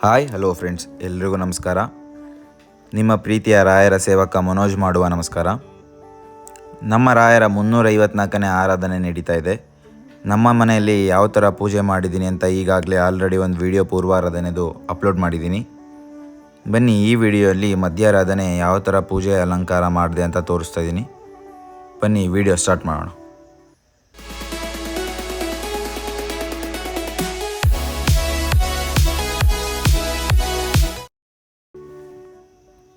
Hi hello friends, ಎಲ್ರಿಗೂ ನಮಸ್ಕಾರ. ನಿಮ್ಮ ಪ್ರೀತಿಯ ರಾಯರ ಸೇವಕ ಮನೋಜ್ ಮಾಡುವ ನಮಸ್ಕಾರ. ನಮ್ಮ ರಾಯರ 354ನೇ ಆರಾಧನೆ ನಡೀತಾ ಇದೆ. ನಮ್ಮ ಮನೆಯಲ್ಲಿ ಯಾವ ಥರ ಪೂಜೆ ಮಾಡಿದ್ದೀನಿ ಅಂತ ಈಗಾಗಲೇ ಆಲ್ರೆಡಿ ಒಂದು ವಿಡಿಯೋ ಪೂರ್ವಾರಾಧನೆದು ಅಪ್ಲೋಡ್ ಮಾಡಿದ್ದೀನಿ. ಬನ್ನಿ, ಈ ವಿಡಿಯೋಲ್ಲಿ ಮಧ್ಯಾರಾಧನೆ ಯಾವ ಥರ ಪೂಜೆ ಅಲಂಕಾರ ಮಾಡಿದೆ ಅಂತ ತೋರಿಸ್ತಾ ಇದ್ದೀನಿ. ಬನ್ನಿ ವಿಡಿಯೋ ಸ್ಟಾರ್ಟ್ ಮಾಡೋಣ.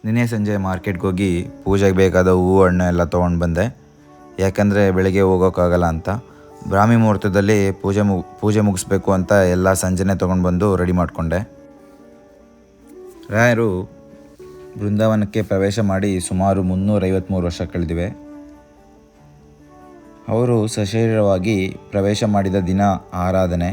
ನಿನ್ನೆ ಸಂಜೆ ಮಾರ್ಕೆಟ್ಗೆ ಹೋಗಿ ಪೂಜೆಗೆ ಬೇಕಾದ ಹೂವು ಹಣ್ಣು ಎಲ್ಲ ತೊಗೊಂಡು ಬಂದೆ. ಯಾಕಂದರೆ ಬೆಳಗ್ಗೆ ಹೋಗೋಕ್ಕಾಗಲ್ಲ ಅಂತ. ಬ್ರಾಹ್ಮಿ ಮುಹೂರ್ತದಲ್ಲಿ ಪೂಜೆ ಮುಗಿಸ್ಬೇಕು ಅಂತ ಎಲ್ಲ ಸಂಜೆನೇ ತೊಗೊಂಡು ಬಂದು ರೆಡಿ ಮಾಡಿಕೊಂಡೆ. ರಾಯರು ಬೃಂದಾವನಕ್ಕೆ ಪ್ರವೇಶ ಮಾಡಿ ಸುಮಾರು 353 ವರ್ಷ ಕಳೆದಿವೆ. ಅವರು ಸಶರೀರವಾಗಿ ಪ್ರವೇಶ ಮಾಡಿದ ದಿನ ಆರಾಧನೆ,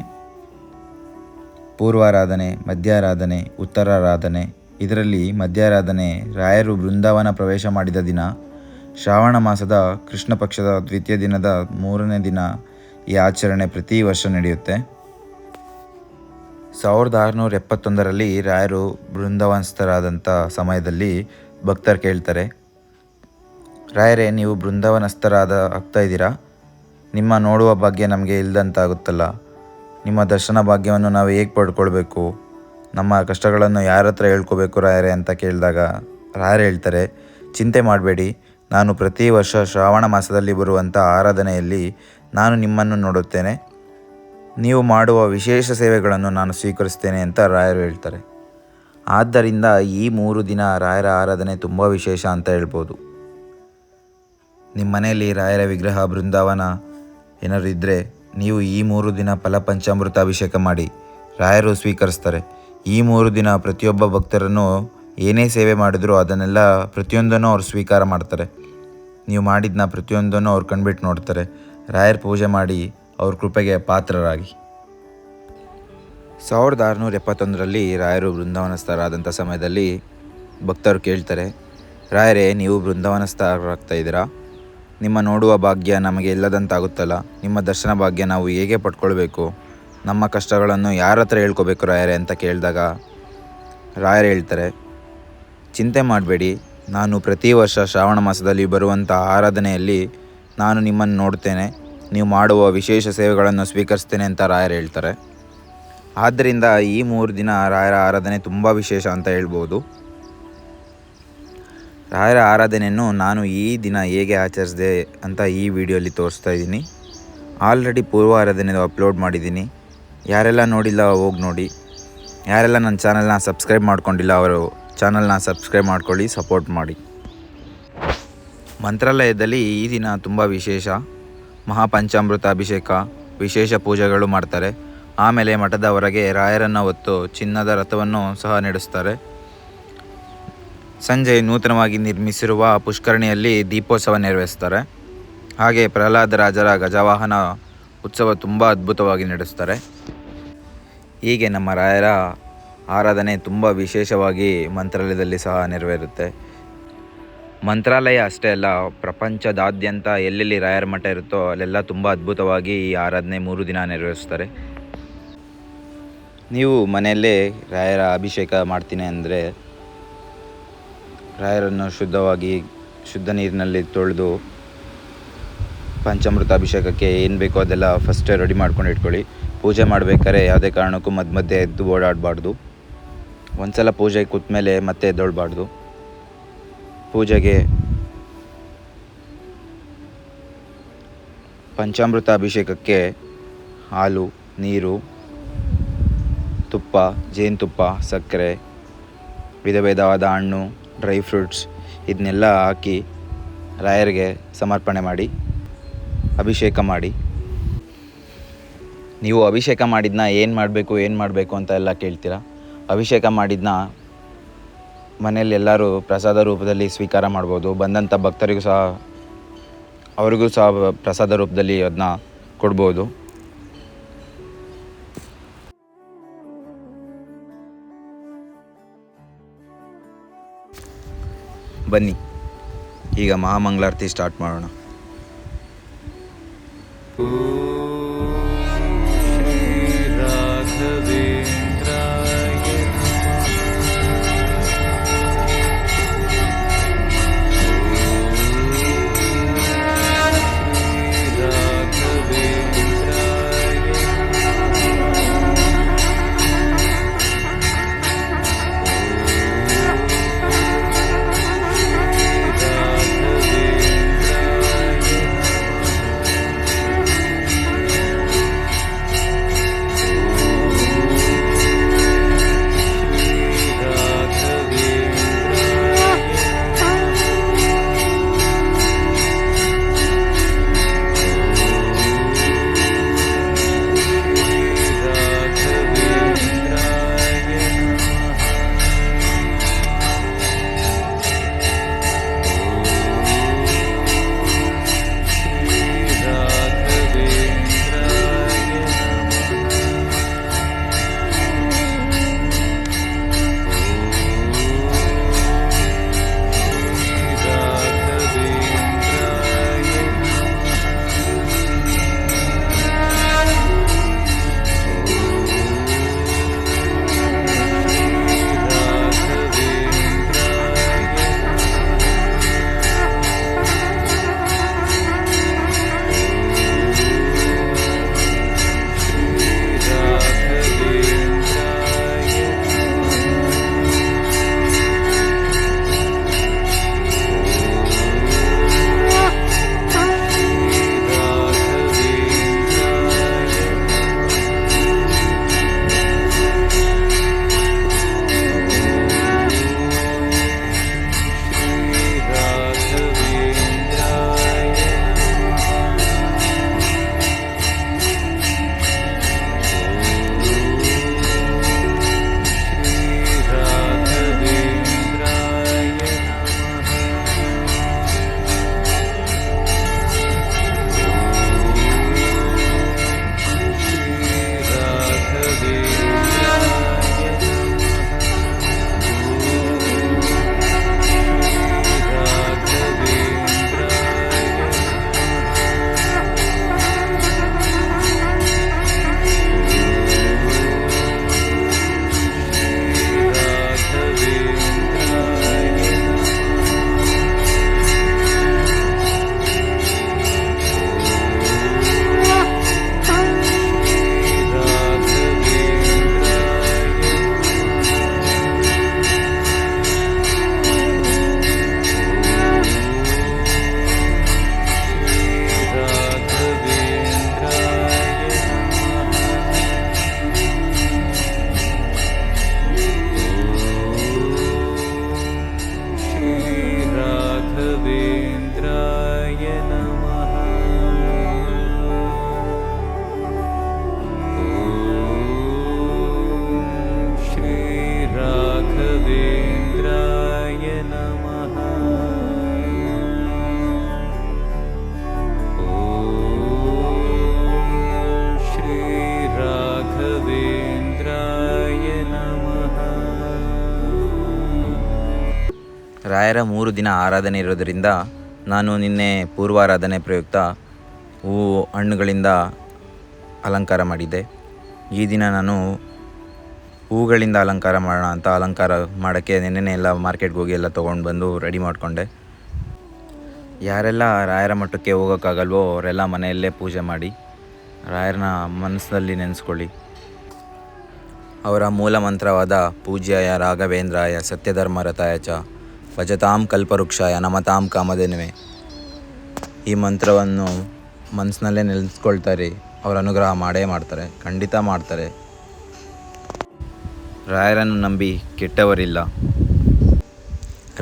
ಪೂರ್ವಾರಾಧನೆ, ಮಧ್ಯಾರಾಧನೆ, ಉತ್ತರಾರಾಧನೆ. ಇದರಲ್ಲಿ ಮಧ್ಯಾರಾಧನೆ ರಾಯರು ಬೃಂದಾವನ ಪ್ರವೇಶ ಮಾಡಿದ ದಿನ, ಶ್ರಾವಣ ಮಾಸದ ಕೃಷ್ಣ ಪಕ್ಷದ ದ್ವಿತೀಯ ದಿನದ 3ನೇ ದಿನ ಈ ಆಚರಣೆ ಪ್ರತಿ ವರ್ಷ ನಡೆಯುತ್ತೆ. 1671ರಲ್ಲಿ ರಾಯರು ಬೃಂದಾವನಸ್ಥರಾದಂಥ ಸಮಯದಲ್ಲಿ ಭಕ್ತರು ಕೇಳ್ತಾರೆ, ರಾಯರೇ, ನೀವು ಆಗ್ತಾ ಇದ್ದೀರಾ, ನಿಮ್ಮ ನೋಡುವ ಭಾಗ್ಯ ನಮಗೆ ಇಲ್ಲದಂತಾಗುತ್ತಲ್ಲ, ನಿಮ್ಮ ದರ್ಶನ ಭಾಗ್ಯವನ್ನು ನಾವು ಹೇಗೆ ಪಡ್ಕೊಳ್ಬೇಕು, ನಮ್ಮ ಕಷ್ಟಗಳನ್ನು ಯಾರ ಹತ್ರ ಹೇಳ್ಕೋಬೇಕು ರಾಯರೇ ಅಂತ ಕೇಳಿದಾಗ ರಾಯರು ಹೇಳ್ತಾರೆ, ಚಿಂತೆ ಮಾಡಬೇಡಿ, ನಾನು ಪ್ರತಿ ವರ್ಷ ಶ್ರಾವಣ ಮಾಸದಲ್ಲಿ ಬರುವಂಥ ಆರಾಧನೆಯಲ್ಲಿ ನಾನು ನಿಮ್ಮನ್ನು ನೋಡುತ್ತೇನೆ, ನೀವು ಮಾಡುವ ವಿಶೇಷ ಸೇವೆಗಳನ್ನು ನಾನು ಸ್ವೀಕರಿಸ್ತೇನೆ ಅಂತ ರಾಯರು ಹೇಳ್ತಾರೆ. ಆದ್ದರಿಂದ ಈ 3 ದಿನ ರಾಯರ ಆರಾಧನೆ ತುಂಬ ವಿಶೇಷ ಅಂತ ಹೇಳ್ಬೋದು. ನಿಮ್ಮ ಮನೆಯಲ್ಲಿ ರಾಯರ ವಿಗ್ರಹ ಬೃಂದಾವನ ಏನಾದ್ರು ಇದ್ದರೆ ನೀವು ಈ 3 ದಿನ ಫಲಪಂಚಾಮೃತ ಅಭಿಷೇಕ ಮಾಡಿ, ರಾಯರು ಸ್ವೀಕರಿಸ್ತಾರೆ. ಈ 3 ದಿನ ಪ್ರತಿಯೊಬ್ಬ ಭಕ್ತರನ್ನು ಏನೇ ಸೇವೆ ಮಾಡಿದರೂ ಅದನ್ನೆಲ್ಲ ಪ್ರತಿಯೊಂದನ್ನು ಅವ್ರು ಸ್ವೀಕಾರ ಮಾಡ್ತಾರೆ. ನೀವು ಮಾಡಿದ್ದನ್ನ ಪ್ರತಿಯೊಂದನ್ನು ಅವ್ರು ಕಣ್ಬಿಟ್ಟು ನೋಡ್ತಾರೆ. ರಾಯರ ಪೂಜೆ ಮಾಡಿ ಅವ್ರ ಕೃಪೆಗೆ ಪಾತ್ರರಾಗಿ. 1671ರಲ್ಲಿ ರಾಯರು ಬೃಂದಾವನಸ್ಥರಾದಂಥ ಸಮಯದಲ್ಲಿ ಭಕ್ತರು ಕೇಳ್ತಾರೆ, ರಾಯರೇ, ನೀವು ಬೃಂದಾವನಸ್ಥರಾಗ್ತಾ ಇದ್ದೀರಾ, ನಿಮ್ಮ ನೋಡುವ ಭಾಗ್ಯ ನಮಗೆ ಇಲ್ಲದಂತಾಗುತ್ತಲ್ಲ, ನಿಮ್ಮ ದರ್ಶನ ಭಾಗ್ಯ ನಾವು ಹೇಗೆ ಪಡ್ಕೊಳ್ಬೇಕು, ನಮ್ಮ ಕಷ್ಟಗಳನ್ನು ಯಾರ ಹತ್ರ ಹೇಳ್ಕೋಬೇಕು ರಾಯರೇ ಅಂತ ಕೇಳಿದಾಗ ರಾಯರು ಹೇಳ್ತಾರೆ, ಚಿಂತೆ ಮಾಡಬೇಡಿ, ನಾನು ಪ್ರತಿ ವರ್ಷ ಶ್ರಾವಣ ಮಾಸದಲ್ಲಿ ಬರುವಂಥ ಆರಾಧನೆಯಲ್ಲಿ ನಾನು ನಿಮ್ಮನ್ನು ನೋಡ್ತೇನೆ, ನೀವು ಮಾಡುವ ವಿಶೇಷ ಸೇವೆಗಳನ್ನು ಸ್ವೀಕರಿಸ್ತೇನೆ ಅಂತ ರಾಯರು ಹೇಳ್ತಾರೆ. ಆದ್ದರಿಂದ ಈ 3 ದಿನ ರಾಯರ ಆರಾಧನೆ ತುಂಬ ವಿಶೇಷ ಅಂತ ಹೇಳ್ಬೋದು. ರಾಯರ ಆರಾಧನೆಯನ್ನು ನಾನು ಈ ದಿನ ಹೇಗೆ ಆಚರಿಸಿದೆ ಅಂತ ಈ ವಿಡಿಯೋಲಿ ತೋರಿಸ್ತಾ ಇದ್ದೀನಿ. ಆಲ್ರೆಡಿ ಪೂರ್ವ ಆರಾಧನೆದು ಅಪ್ಲೋಡ್ ಮಾಡಿದ್ದೀನಿ. ಯಾರೆಲ್ಲ ನೋಡಿಲ್ಲ ಹೋಗಿ ನೋಡಿ. ಯಾರೆಲ್ಲ ನನ್ನ ಚಾನಲ್ನ ಸಬ್ಸ್ಕ್ರೈಬ್ ಮಾಡ್ಕೊಂಡಿಲ್ಲ ಅವರು ಚಾನಲ್ನ ಸಬ್ಸ್ಕ್ರೈಬ್ ಮಾಡ್ಕೊಳ್ಳಿ, ಸಪೋರ್ಟ್ ಮಾಡಿ. ಮಂತ್ರಾಲಯದಲ್ಲಿ ಈ ದಿನ ತುಂಬ ವಿಶೇಷ. ಮಹಾಪಂಚಾಮೃತ ಅಭಿಷೇಕ, ವಿಶೇಷ ಪೂಜೆಗಳು ಮಾಡ್ತಾರೆ. ಆಮೇಲೆ ಮಠದ ಹೊರಗೆ ರಾಯರನ್ನು ಹೊತ್ತು ಚಿನ್ನದ ರಥವನ್ನು ಸಹ ನಡೆಸ್ತಾರೆ. ಸಂಜೆ ನೂತನವಾಗಿ ನಿರ್ಮಿಸಿರುವ ಪುಷ್ಕರಣಿಯಲ್ಲಿ ದೀಪೋತ್ಸವ ನೆರವೇರಿಸ್ತಾರೆ. ಹಾಗೆ ಪ್ರಹ್ಲಾದ ರಾಜರ ಗಜವಾಹನ ಉತ್ಸವ ತುಂಬ ಅದ್ಭುತವಾಗಿ ನಡೆಸ್ತಾರೆ. ಹೀಗೆ ನಮ್ಮ ರಾಯರ ಆರಾಧನೆ ತುಂಬ ವಿಶೇಷವಾಗಿ ಮಂತ್ರಾಲಯದಲ್ಲಿ ಸಹ ನೆರವೇರುತ್ತೆ. ಮಂತ್ರಾಲಯ ಅಷ್ಟೇ ಅಲ್ಲ, ಪ್ರಪಂಚದಾದ್ಯಂತ ಎಲ್ಲೆಲ್ಲಿ ರಾಯರ ಮಠ ಇರುತ್ತೋ ಅಲ್ಲೆಲ್ಲ ತುಂಬ ಅದ್ಭುತವಾಗಿ ಈ ಆರಾಧನೆ 3 ದಿನ ನೆರವೇರಿಸ್ತಾರೆ. ನೀವು ಮನೆಯಲ್ಲೇ ರಾಯರ ಅಭಿಷೇಕ ಮಾಡ್ತೀನಿ ಅಂದರೆ ರಾಯರನ್ನು ಶುದ್ಧ ನೀರಿನಲ್ಲಿ ತೊಳೆದು ಪಂಚಾಮೃತ ಅಭಿಷೇಕಕ್ಕೆ ಏನು ಬೇಕೋ ಅದೆಲ್ಲ ಫಸ್ಟೇ ರೆಡಿ ಮಾಡ್ಕೊಂಡು ಇಟ್ಕೊಳ್ಳಿ. ಪೂಜೆ ಮಾಡಬೇಕಾದ್ರೆ ಯಾವುದೇ ಕಾರಣಕ್ಕೂ ಮಧ್ಯೆ ಎದ್ದು ಓಡಾಡಬಾರ್ದು. ಒಂದು ಸಲ ಪೂಜೆಗೆ ಕೂತ್ಮೇಲೆ ಮತ್ತೆ ಎದ್ದೊಳ್ಬಾರ್ದು. ಪೂಜೆಗೆ ಪಂಚಾಮೃತ ಅಭಿಷೇಕಕ್ಕೆ ಹಾಲು, ನೀರು, ತುಪ್ಪ, ಜೇನುತುಪ್ಪ, ಸಕ್ಕರೆ, ವಿಧವಾದ ಹಣ್ಣು, ಡ್ರೈ ಫ್ರೂಟ್ಸ್ ಇದನ್ನೆಲ್ಲ ಹಾಕಿ ರಾಯರಿಗೆ ಸಮರ್ಪಣೆ ಮಾಡಿ ಅಭಿಷೇಕ ಮಾಡಿ. ನೀವು ಅಭಿಷೇಕ ಮಾಡಿದ್ನ ಏನು ಮಾಡಬೇಕು ಅಂತ ಎಲ್ಲ ಕೇಳ್ತೀರಾ. ಅಭಿಷೇಕ ಮಾಡಿದ್ನ ಮನೆಯಲ್ಲಿ ಎಲ್ಲರೂ ಪ್ರಸಾದ ರೂಪದಲ್ಲಿ ಸ್ವೀಕಾರ ಮಾಡ್ಬೋದು. ಬಂದಂಥ ಭಕ್ತರಿಗೂ ಸಹ ಅವರಿಗೂ ಸಹ ಪ್ರಸಾದ ರೂಪದಲ್ಲಿ ಅದನ್ನ ಕೊಡ್ಬೋದು. ಬನ್ನಿ ಈಗ ಮಹಾಮಂಗಳಾರತಿ ಸ್ಟಾರ್ಟ್ ಮಾಡೋಣ. श्री राघवेन्द्राय ರಾಯರ 3 ದಿನ ಆರಾಧನೆ ಇರೋದರಿಂದ ನಾನು ನಿನ್ನೆ ಪೂರ್ವಾರಾಧನೆ ಪ್ರಯುಕ್ತ ಹೂವು ಹಣ್ಣುಗಳಿಂದ ಅಲಂಕಾರ ಮಾಡಿದ್ದೆ. ಈ ದಿನ ನಾನು ಹೂಗಳಿಂದ ಅಲಂಕಾರ ಮಾಡೋಣ ಅಂತ ಅಲಂಕಾರ ಮಾಡೋಕ್ಕೆ ನೆನ್ನೆನೇ ಎಲ್ಲ ಮಾರ್ಕೆಟ್ಗೆ ಹೋಗಿ ಎಲ್ಲ ತೊಗೊಂಡು ಬಂದು ರೆಡಿ ಮಾಡಿಕೊಂಡೆ. ಯಾರೆಲ್ಲ ರಾಯರ ಮಠಕ್ಕೆ ಹೋಗೋಕ್ಕಾಗಲ್ವೋ ಅವರೆಲ್ಲ ಮನೆಯಲ್ಲೇ ಪೂಜೆ ಮಾಡಿ ರಾಯರನ್ನ ಮನಸ್ಸಿನಲ್ಲಿ ನೆನೆಸ್ಕೊಳ್ಳಿ. ಅವರ ಮೂಲ ಮಂತ್ರವಾದ ಪೂಜ್ಯಾಯ ರಾಘವೇಂದ್ರಾಯ ಸತ್ಯಧರ್ಮರತಾಯ ಚ ಭಜತಾಂ ಕಲ್ಪವೃಕ್ಷಾಯ ನಮತಾಂ ಕಾಮಧೇನವೇ, ಈ ಮಂತ್ರವನ್ನು ಮನಸ್ಸಿನಲ್ಲೇ ನೆನೆಸ್ಕೊಳ್ತಾರೆ. ಅವರ ಅನುಗ್ರಹ ಮಾಡೇ ಮಾಡ್ತಾರೆ, ಖಂಡಿತ ಮಾಡ್ತಾರೆ. ರಾಯರನ್ನು ನಂಬಿ ಕೆಟ್ಟವರಿಲ್ಲ.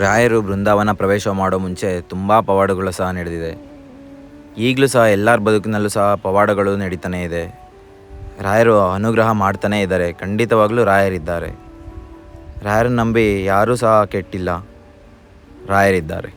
ರಾಯರು ಬೃಂದಾವನ ಪ್ರವೇಶ ಮಾಡೋ ಮುಂಚೆ ತುಂಬ ಪವಾಡಗಳು ಸಹ ನಡೆದಿದೆ. ಈಗಲೂ ಸಹ ಎಲ್ಲರ ಬದುಕಿನಲ್ಲೂ ಸಹ ಪವಾಡಗಳು ನಡೀತಾನೇ ಇದೆ. ರಾಯರು ಅನುಗ್ರಹ ಮಾಡ್ತಾನೇ ಇದ್ದಾರೆ. ಖಂಡಿತವಾಗ್ಲೂ ರಾಯರಿದ್ದಾರೆ. ರಾಯರನ್ನು ನಂಬಿ ಯಾರೂ ಸಹ ಕೆಟ್ಟಿಲ್ಲ, ರಾಯರಿದ್ದಾರೆ.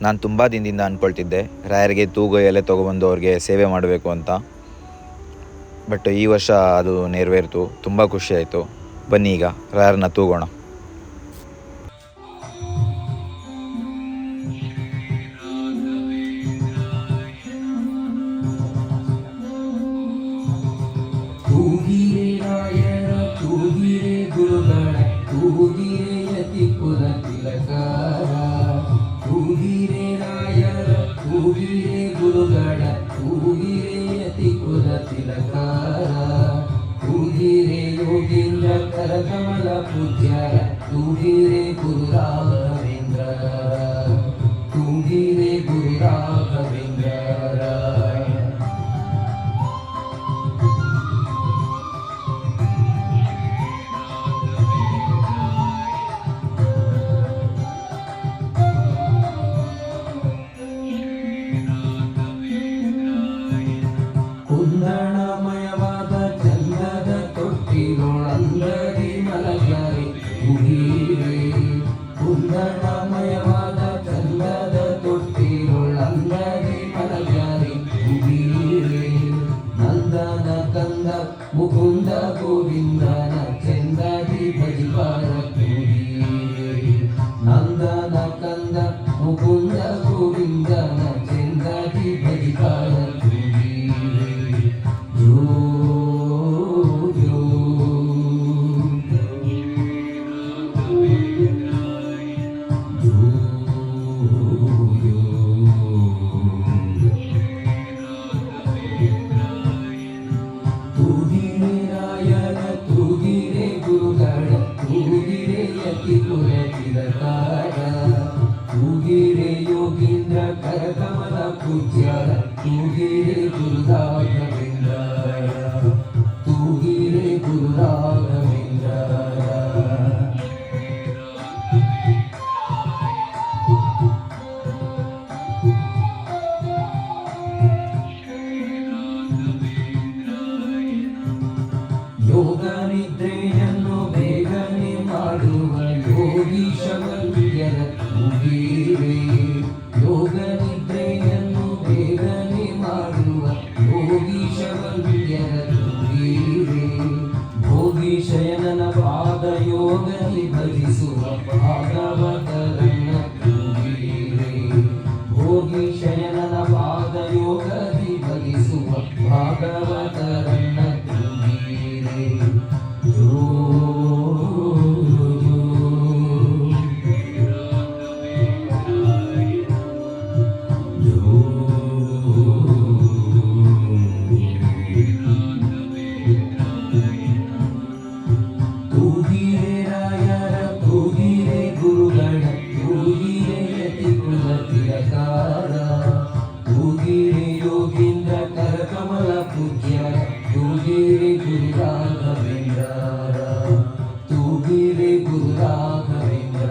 ನಾನು ತುಂಬ ದಿನದಿಂದ ಅಂದ್ಕೊಳ್ತಿದ್ದೆ ರಾಯರಿಗೆ ತೂಗು ಎಲೆ ತೊಗೊಬಂದು ಅವ್ರಿಗೆ ಸೇವೆ ಮಾಡಬೇಕು ಅಂತ. ಬಟ್ ಈ ವರ್ಷ ಅದು ನೆರವೇರಿತು. ತುಂಬ ಖುಷಿಯಾಯಿತು. ಬನ್ನಿ ಈಗ ರಾಯರನ್ನ ತೂಗೋಣ. ತೂಗಿರೆ ರಾಯರ ತೂಗಿರೆ ಗುರುಗಳ ತೂಗಿರೆ ಯತಿ ಕುಲ ತಿಲಕಾರ ತೂಗಿರೆ ರಾಯರ ತೂಗಿರೆ ಗುರುಗಳ ತೂಗಿರೆ ಯತಿ ಕುಲ ತಿಲಕಾರ ತೂಗಿರೆ ಯೋಗೀಂದ್ರ ಕರಕಮಲ ಪೂಜ್ಯರ ತೂಗಿರೆ ಗುರು ರಾಘವೇಂದ್ರ ತೂಗಿರೆ ಗುರು ರಾಘವೇಂದ್ರ. ಕುಂದಣಮಯವಾದ ಚಂದದ ತೊಟ್ಟಿಲೊಳಂದದಿ ಮಲಗ್ಯಾರಿ ತೂಗಿರೆ ಕುಂದಣಮಯವಾದ ಚಂದದ ತೊಟ್ಟಿಲೊಳಂದದಿ ಮಲಗ್ಯಾರಿ ತೂಗಿರೆ ನಂದನ ಕಂದ ಮುಕುಂದ ಗೋವಿಂದನ ಚಂದದಿ ಭಜಿಪಾರ ತೂಗಿರೆ ನಂದನ ಕಂದ ಮುಕುಂದ ಗೋವಿಂದನ ಚಂದದಿ ಭಜಿಪಾರ ತೂಗಿರೆ ರಾಯರ ತೂಗಿರೆ ಗುರುಗಳ ತೂಗಿರೆ ಯತಿ ಕುಲ ತಿಲಕಾರ ತೂಗಿರೆ ಯೋಗೀಂದ್ರ ಕರಕಮಲ ಪೂಜ್ಯರ ತೂಗಿರೆ ಗುರು ರಾಘವೇಂದ್ರ ತೂಗಿರೆ ಗುರು ರಾಘವೇಂದ್ರ. ಯೋಗ ನಿದ್ರೆಯನ್ನು ಬೇಗನೆ ಮಾಡುವ ಯೋಗೀಶವಲ್ಯರ ತೂಗಿರೆ ಯೋಗ ನಿದ್ರೆಯನ್ನು ಬೇಗನೆ ಮಾಡುವ ಯೋಗೀಶವಲ್ಯರ ತೂಗಿರೆ ಭೋಗಿ ಶಯನನ ಪಾದ ಯೋಗನಿ ಭಜಿಸುವ ಭಾಗವತರನ್ನ ತೂಗಿರೆ ಭೋಗಿ ಶಯನನ ಪಾದ ಯೋಗನಿ ಭಜಿಸುವ ಭಾಗವತರನ್ನ ತೂಗಿರೆ. ತೂಗಿರೆ ರಾಯರ ತೂಗಿರೆ ಗುರುಗಳ ತೂಗಿರೆ ಯತಿ ಕುಲ ತಿಲಕಾರ ತೂಗಿರೆ ಯೋಗೀಂದ್ರ ಕರಕಮಲ ಪೂಜ್ಯರ ತೂಗಿರೆ ಗುರು ರಾಘವೇಂದ್ರ ತೂಗಿರೆ ಗುರು ರಾಘವೇಂದ್ರ.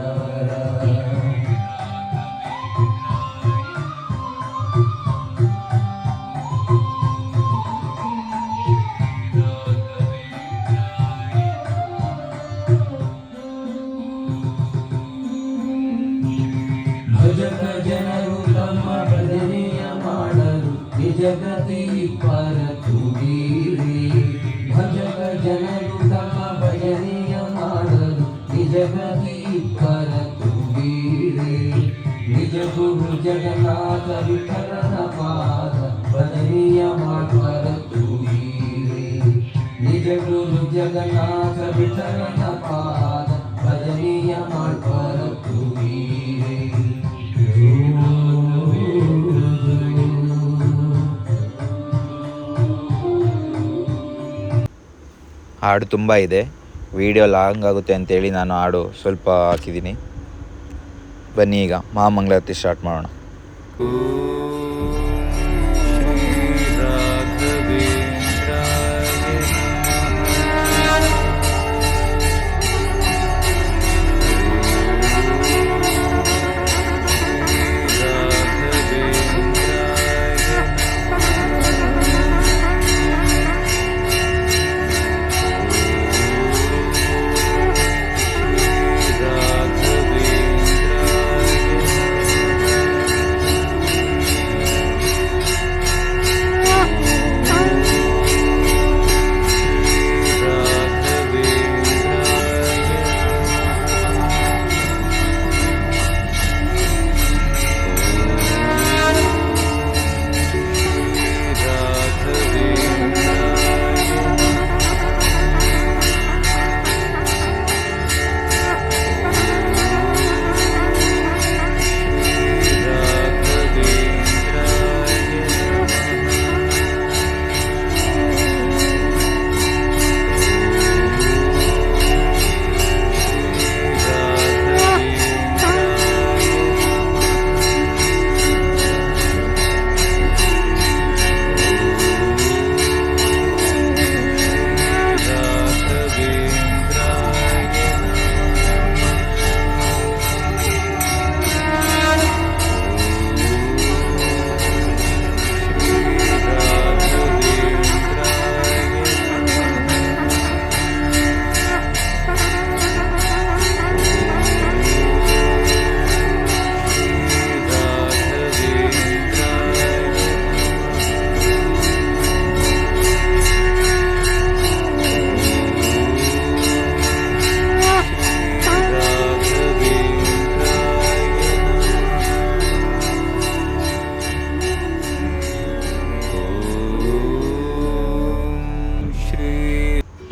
ಭಜಕ ಜನರು ತಮ್ಮ ಭಜನೆಯ ಮಾಡಲು ನಿಜಗತಿ ಪರ ತೂಗಿರೆ ಭಜಕ ಜನರು ತಮ್ಮ ಭಜನೆಯ ಮಾಡಲು ನಿಜಗತಿ ಪರ ತೂಗಿರೆ ನಿಜ ಗುರು ಜಗನ್ನಾಥ ವಿಠಲನ ಪಾದ ಭಜನೆಯ ಮಾಡ್ವರ ತೂಗಿರೆ ನಿಜ ಗುರು ಜಗನ್ನಾಥ ವಿಠಲನ ಪಾದ ಭಜನೆಯ ಮಾಡ್ವರ ತೂಗಿರೆ. ಹಾಡು ತುಂಬ ಇದೆ. ವಿಡಿಯೋ ಲಾಂಗ್ ಆಗುತ್ತೆ ಅಂತೇಳಿ ನಾನು ಹಾಡು ಸ್ವಲ್ಪ ಹಾಕಿದ್ದೀನಿ. ಬನ್ನಿ ಈಗ ಮಹಾಮಂಗಳಾರತಿ ಸ್ಟಾರ್ಟ್ ಮಾಡೋಣ.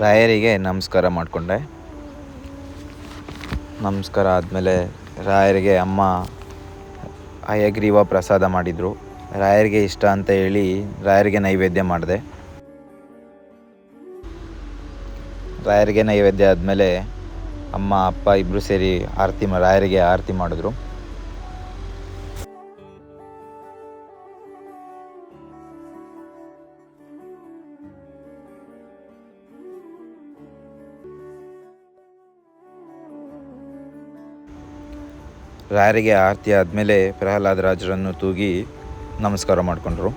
ರಾಯರಿಗೆ ನಮಸ್ಕಾರ ಮಾಡಿಕೊಂಡೆ. ನಮಸ್ಕಾರ ಆದಮೇಲೆ ರಾಯರಿಗೆ ಅಮ್ಮ ಹಯಗ್ರೀವ ಪ್ರಸಾದ ಮಾಡಿದರು. ರಾಯರಿಗೆ ಇಷ್ಟ ಅಂತ ಹೇಳಿ ರಾಯರಿಗೆ ನೈವೇದ್ಯ ಮಾಡಿದೆ. ರಾಯರಿಗೆ ನೈವೇದ್ಯ ಆದಮೇಲೆ ಅಮ್ಮ ಅಪ್ಪ ಇಬ್ಬರು ಸೇರಿ ರಾಯರಿಗೆ ಆರತಿ ಮಾಡಿದ್ರು. ರಾಯರಿಗೆ ಆರತಿ ಆದಮೇಲೆ ಪ್ರಹ್ಲಾದರಾಜರನ್ನು ತೂಗಿ ನಮಸ್ಕಾರ ಮಾಡಿಕೊಂಡ್ರು.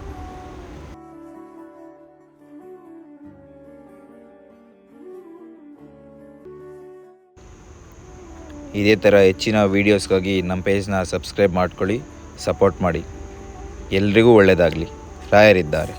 ಇದೇ ಥರ ಹೆಚ್ಚಿನ ವೀಡಿಯೋಸ್ಗಾಗಿ ನಮ್ಮ ಪೇಜ್ನ ಸಬ್ಸ್ಕ್ರೈಬ್ ಮಾಡ್ಕೊಳ್ಳಿ, ಸಪೋರ್ಟ್ ಮಾಡಿ. ಎಲ್ರಿಗೂ ಒಳ್ಳೆಯದಾಗಲಿ. ರಾಯರಿದ್ದಾರೆ.